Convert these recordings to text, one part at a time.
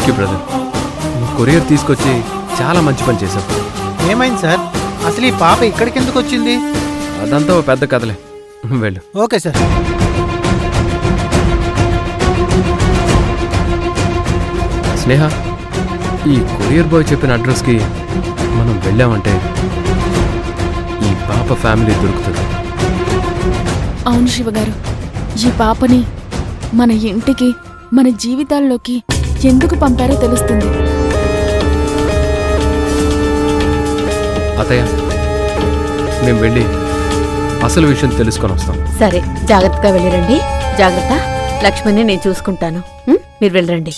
Thank you brother. Courier తీసుకొచ్చి చాలా మంచి పని చేశావు. ఏమైంది సార్? అసలు ఈ పాప ఇక్కడికి ఎందుకు వచ్చింది? అదంతా ఓ పెద్ద కథలే. వెళ్ళు. Okay sir. స్నేహ, ఈ కొరియర్ బాయ్ చెప్పిన అడ్రస్కి మనం వెళ్ళామంటే ఈ పాప ఫ్యామిలీ దొరుకుతుంది. అవును శివగారు, ఈ పాపని మన ఇంటికి, మన జీవితాల్లోకి ఎందుకు పంపారో తెలుస్తుంది. అతయ్య, మేము వెళ్ళి అసలు విషయం తెలుసుకొని వస్తాం. సరే, జాగ్రత్తగా వెళ్ళిరండి. జాగ్రత్త. లక్ష్మణ్ని నేను చూసుకుంటాను. మీరు వెళ్ళరండి.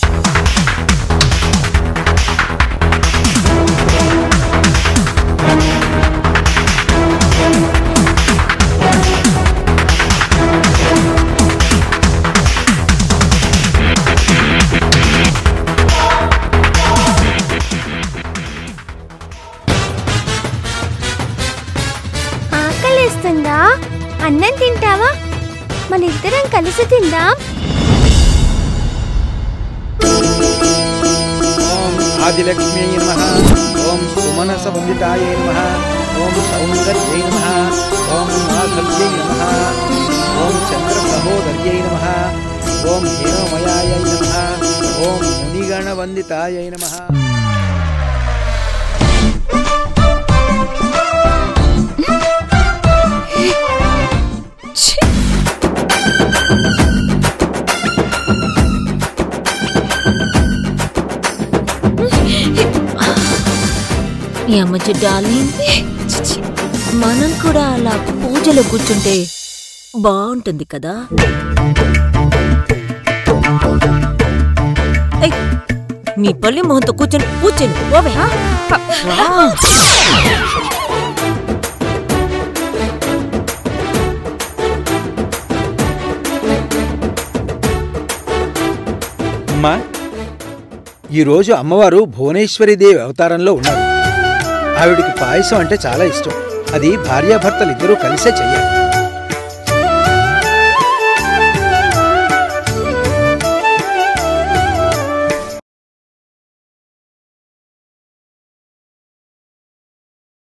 ఆకలిస్తుందా? అన్నం తింటావా? మన ఇద్దరం కలిసి తిందాం. ఓం ఆదిలక్ష్మ్యై నమః. ఓం సుమనసవందితాయై నమః. ఓం సౌందర్యై నమః. ఓం మాధవ్యై నమః. ఓం చంద్ర సహోదర్యై నమః. ఓం హేమమయాయై నమః. ఓం మునిగణవందితాయై నమః. ఈ అమ్మచ్చి డార్లింగ్, మనం కూడా అలా పూజలో కూర్చుంటే బాగుంటుంది కదా. నీ పల్లి మొహంతో కూర్చొని కూర్చొని పోవే. అమ్మా, ఈరోజు అమ్మవారు భువనేశ్వరీదేవి అవతారంలో ఉన్నారు. ఆవిడికి పాయసం అంటే చాలా ఇష్టం. అది భార్యాభర్తలిద్దరూ కలిసే చెయ్యాలి.